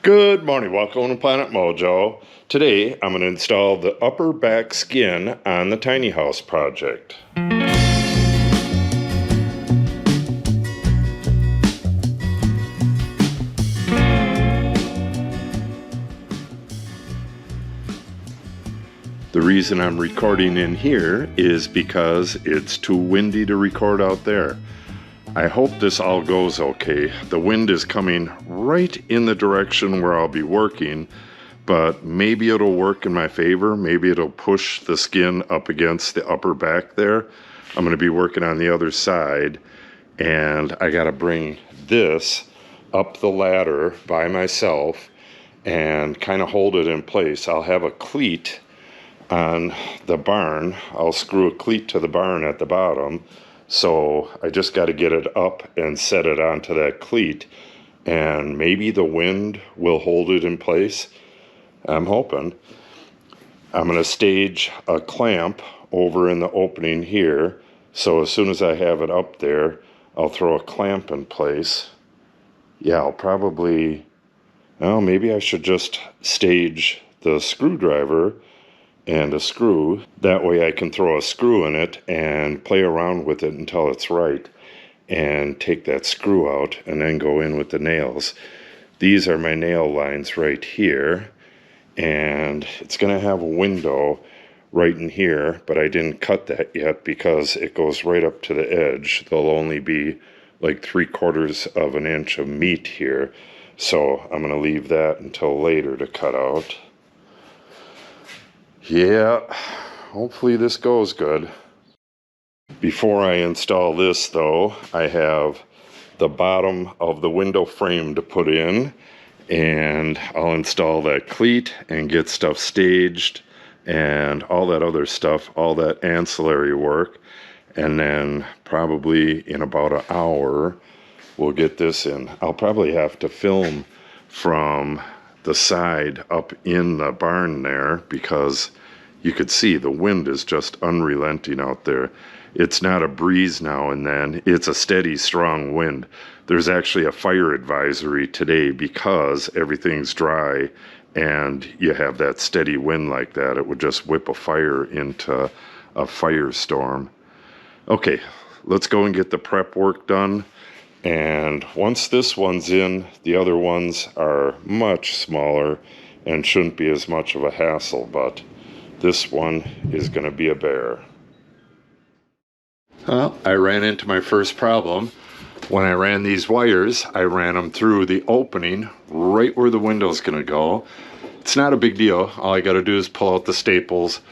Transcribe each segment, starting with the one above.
Good morning, welcome to Planet Mojo. Today I'm going to install the upper back skin on the tiny house project. The reason I'm recording in here is because it's too windy to record out there. I hope this all goes okay. The wind is coming right in the direction where I'll be working, but maybe it'll work in my favor. Maybe it'll push the skin up against the upper back there. I'm going to be working on the other side, and I got to bring this up the ladder by myself and kind of hold it in place. I'll have a cleat on the barn. I'll screw a cleat to the barn at the bottom. So I just got to get it up and set it onto that cleat, and maybe the wind will hold it in place. I'm hoping. I'm going to stage a clamp over in the opening here, so as soon as I have it up there, I'll throw a clamp in place. Yeah, I'll probably, well, maybe I should just stage the screwdriver and a screw. That way I can throw a screw in it and play around with it until it's right, and take that screw out and then go in with the nails. These are my nail lines right here, and it's going to have a window right in here, but I didn't cut that yet because it goes right up to the edge. There'll only be like 3/4 of an inch of meat here, so I'm going to leave that until later to cut out. Yeah, hopefully this goes good. Before I install this though, I have the bottom of the window frame to put in, and I'll install that cleat and get stuff staged and all that other stuff, all that ancillary work, and then probably in about an hour we'll get this in. I'll probably have to film from the side up in the barn there, because you could see the wind is just unrelenting out there. It's not a breeze now and then, it's a steady, strong wind. There's actually a fire advisory today because everything's dry, and you have that steady wind like that. It would just whip a fire into a firestorm. Okay, let's go and get the prep work done. And once this one's in, the other ones are much smaller and shouldn't be as much of a hassle, but this one is going to be a bear. Well, I ran into my first problem. When I ran these wires, I ran them through the opening right where the window's going to go. It's not a big deal. All I got to do is pull out the staples,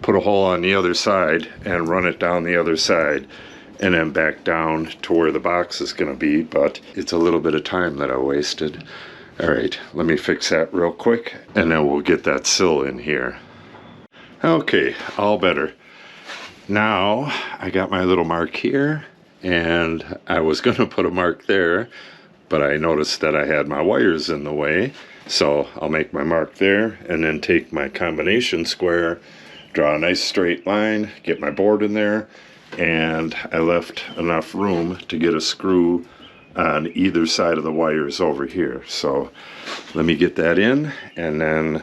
put a hole on the other side, and run it down the other side, and then back down to where the box is going to be, but it's a little bit of time that I wasted. All right, let me fix that real quick, and then we'll get that sill in here. Okay, all better. Now, I got my little mark here, and I was going to put a mark there, but I noticed that I had my wires in the way, so I'll make my mark there, and then take my combination square, draw a nice straight line, get my board in there, and I left enough room to get a screw on either side of the wires over here. So let me get that in, and then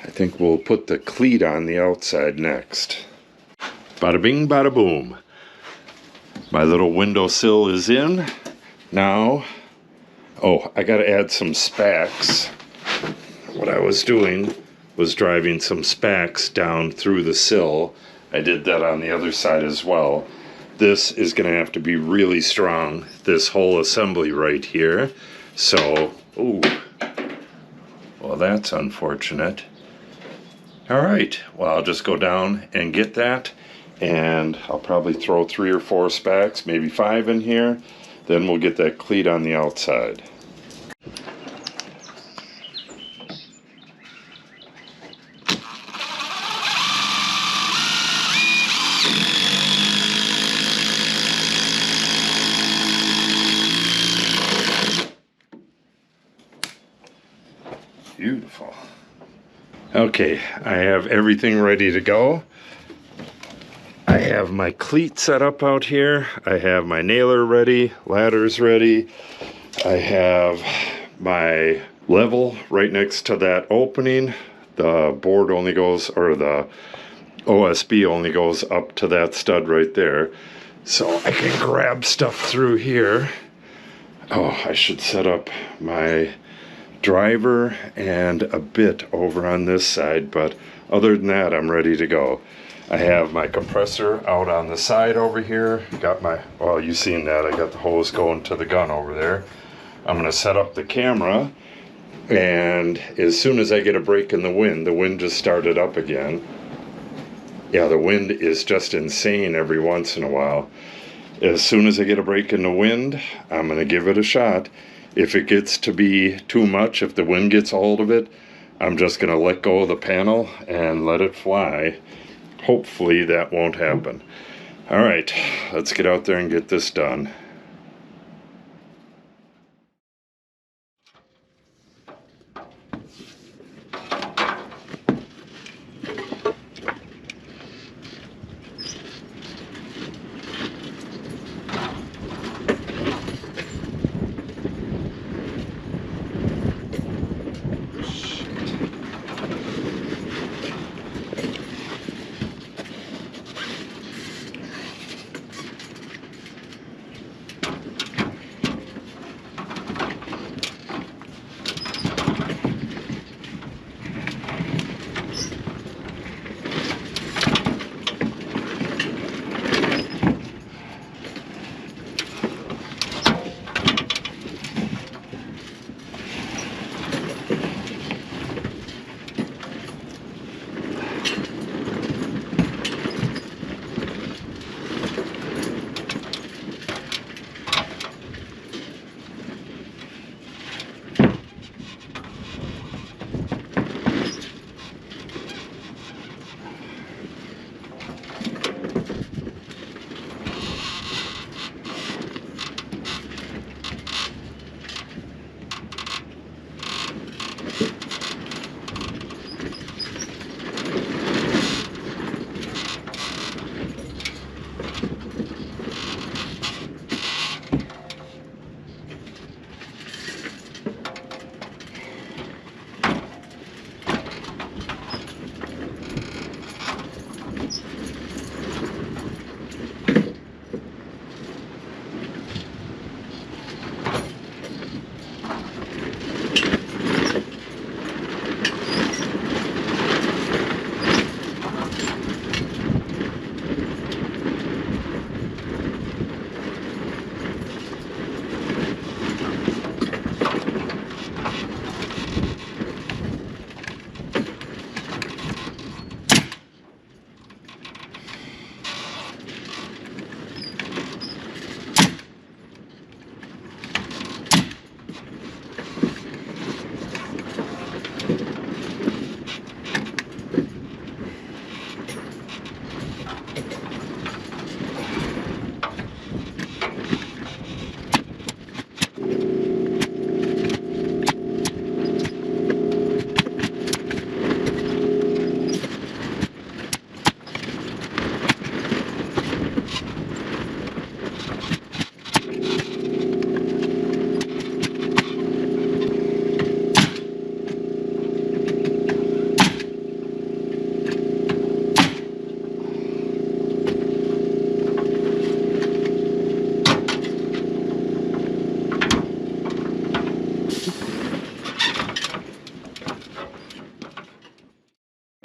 I think we'll put the cleat on the outside next. Bada bing, bada boom. My little windowsill is in. Now, oh, I gotta add some spacks. What I was doing was driving some spacks down through the sill. I did that on the other side as well. This is going to have to be really strong, this whole assembly right here. So, ooh, well, that's unfortunate. All right, well, I'll just go down and get that, and I'll probably throw 3 or 4 spacks, maybe 5 in here. Then we'll get that cleat on the outside. Beautiful. Okay, I have everything ready to go. I have my cleat set up out here. I have my nailer ready, ladders ready. I have my level right next to that opening. The board only goes, or the OSB only goes up to that stud right there. So I can grab stuff through here. Oh, I should set up my driver and a bit over on this side, but other than that, I'm ready to go. I have my compressor out on the side over here. Got my, well, you've seen that. I got the hose going to the gun over there. I'm gonna set up the camera, and as soon as I get a break in the wind just started up again. Yeah, the wind is just insane every once in a while. As soon as I get a break in the wind, I'm gonna give it a shot. If it gets to be too much, if the wind gets a hold of it, I'm just gonna let go of the panel and let it fly. Hopefully that won't happen. All right, let's get out there and get this done.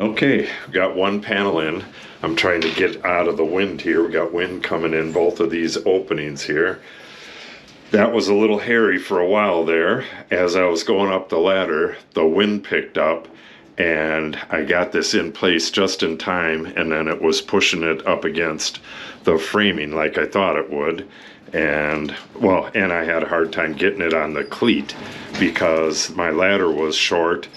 Okay, got one panel in. I'm trying to get out of the wind here. We got wind coming in both of these openings here. That was a little hairy for a while there. As I was going up the ladder, the wind picked up and I got this in place just in time, and then it was pushing it up against the framing like I thought it would. And well, and I had a hard time getting it on the cleat because my ladder was short,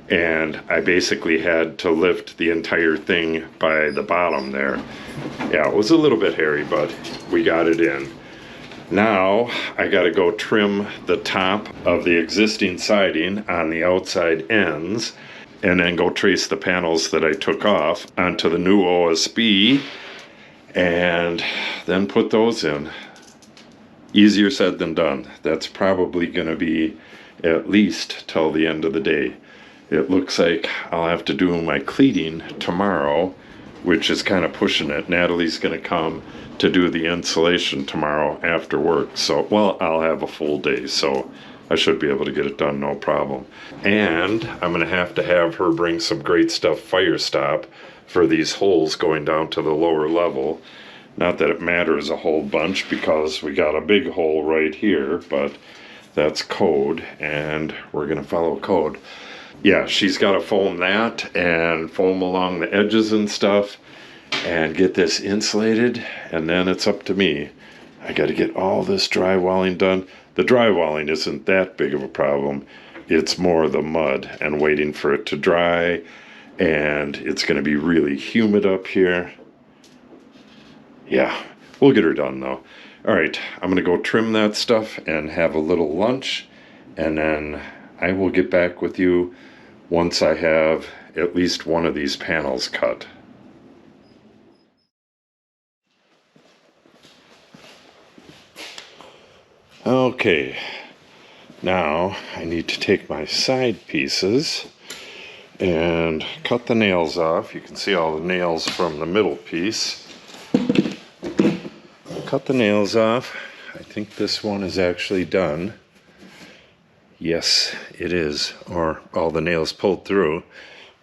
and I basically had to lift the entire thing by the bottom there. Yeah, it was a little bit hairy, but we got it in. Now I got to go trim the top of the existing siding on the outside ends, and then go trace the panels that I took off onto the new OSB and then put those in. Easier said than done. That's probably going to be at least till the end of the day. It looks like I'll have to do my cleaning tomorrow, which is kind of pushing it. Natalie's going to come to do the insulation tomorrow after work. So, well, I'll have a full day, so I should be able to get it done, no problem. And I'm going to have her bring some great stuff, fire stop, for these holes going down to the lower level. Not that it matters a whole bunch because we got a big hole right here, but that's code, and we're going to follow code. Yeah, she's got to foam that and foam along the edges and stuff and get this insulated, and then it's up to me. I got to get all this drywalling done. The drywalling isn't that big of a problem. It's more the mud and waiting for it to dry, and it's going to be really humid up here. Yeah, we'll get her done though. All right, I'm going to go trim that stuff and have a little lunch, and then I will get back with you once I have at least one of these panels cut. Okay, now I need to take my side pieces and cut the nails off. You can see all the nails from the middle piece. Cut the nails off. I think this one is actually done. Yes, it is, or all the nails pulled through,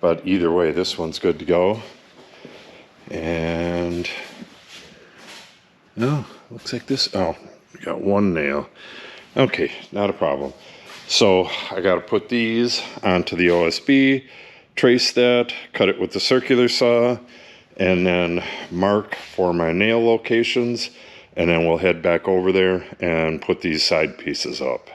but either way, this one's good to go. And no, looks like this. Oh, we got one nail. Okay, not a problem. So I got to put these onto the OSB, trace that, cut it with the circular saw, and then mark for my nail locations, and then we'll head back over there and put these side pieces up.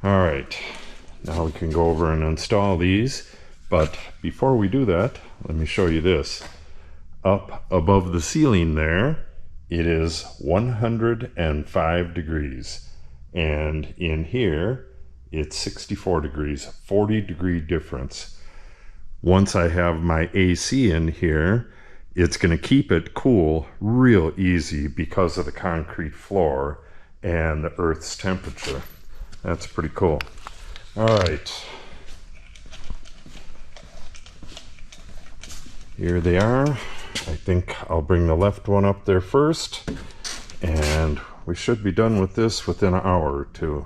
All right, now we can go over and install these, but before we do that, let me show you this. Up above the ceiling there, it is 105 degrees, and in here, it's 64 degrees, 40-degree difference. Once I have my AC in here, it's going to keep it cool real easy because of the concrete floor and the earth's temperature. That's pretty cool. All right. Here they are. I think I'll bring the left one up there first, and we should be done with this within an hour or two.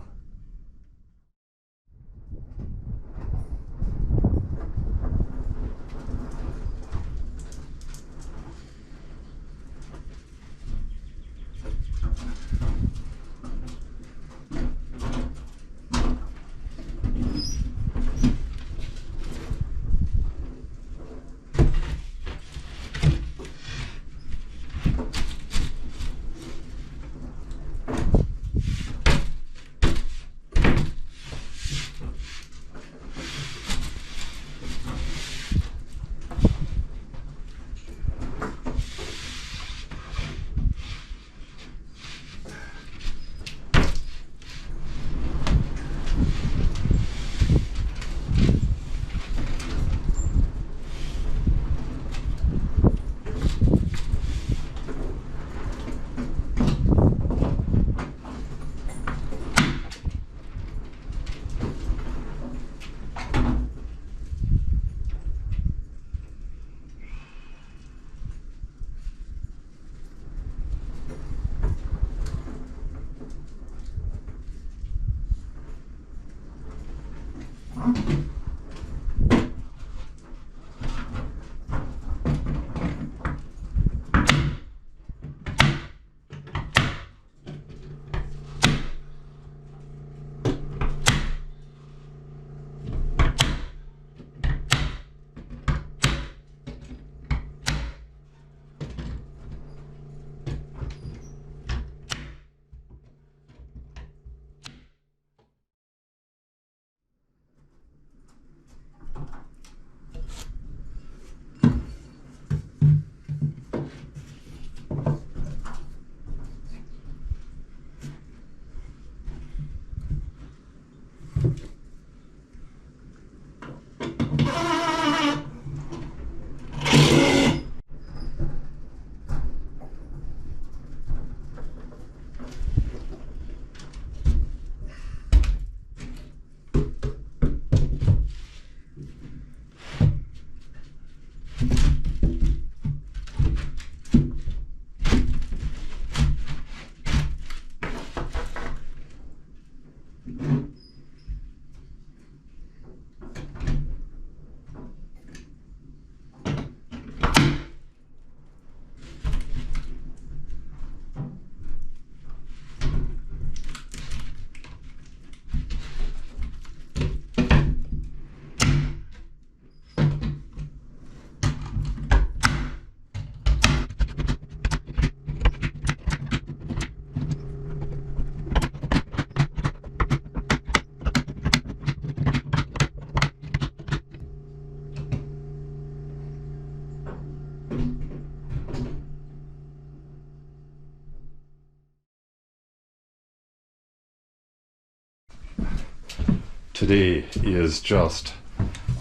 Today is just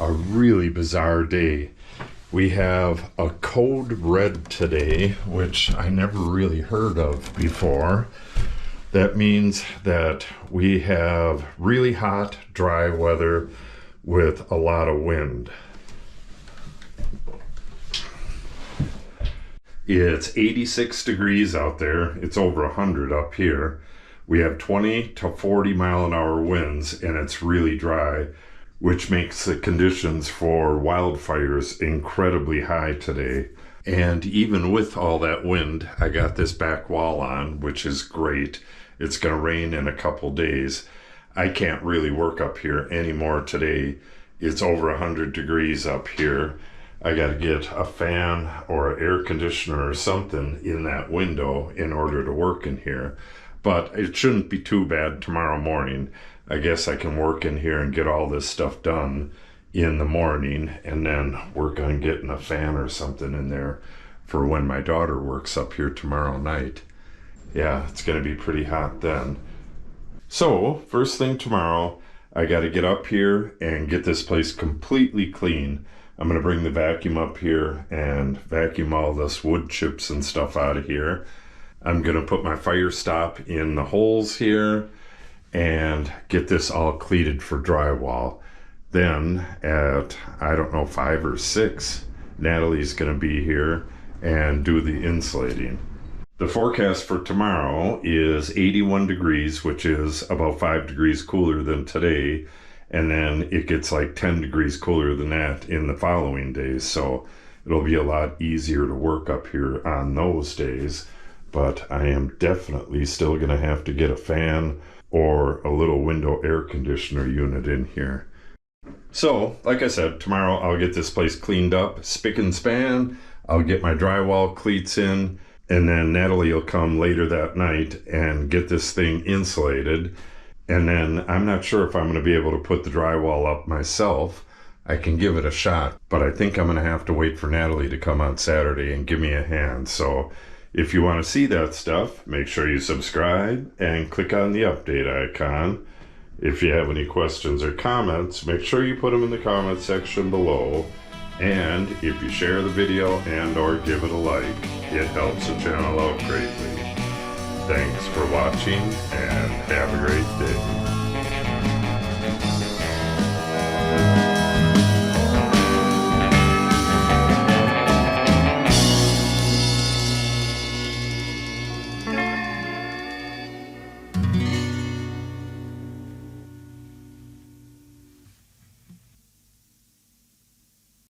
a really bizarre day. We have a code red today, which I never really heard of before. That means that we have really hot, dry weather with a lot of wind. It's 86 degrees out there. It's over 100 up here. We have 20 to 40 mile an hour winds, and it's really dry, which makes the conditions for wildfires incredibly high today. And even with all that wind, I got this back wall on, which is great. It's going to rain in a couple days. I can't really work up here anymore today. It's over 100 degrees up here. I got to get a fan or an air conditioner or something in that window in order to work in here. But it shouldn't be too bad tomorrow morning. I guess I can work in here and get all this stuff done in the morning and then work on getting a fan or something in there for when my daughter works up here tomorrow night. Yeah, it's going to be pretty hot then. So, first thing tomorrow, I got to get up here and get this place completely clean. I'm going to bring the vacuum up here and vacuum all this wood chips and stuff out of here. I'm going to put my fire stop in the holes here, and get this all cleated for drywall. Then at, I don't know, 5 or 6, Natalie's going to be here and do the insulating. The forecast for tomorrow is 81 degrees, which is about 5 degrees cooler than today. And then it gets like 10 degrees cooler than that in the following days. So it'll be a lot easier to work up here on those days. But I am definitely still going to have to get a fan or a little window air conditioner unit in here. So, like I said, tomorrow I'll get this place cleaned up, spick and span. I'll get my drywall cleats in, and then Natalie will come later that night and get this thing insulated. And then I'm not sure if I'm going to be able to put the drywall up myself. I can give it a shot, but I think I'm going to have to wait for Natalie to come on Saturday and give me a hand. So if you want to see that stuff, make sure you subscribe and click on the update icon. If you have any questions or comments, make sure you put them in the comment section below. And if you share the video and or give it a like, it helps the channel out greatly. Thanks for watching and have a great day.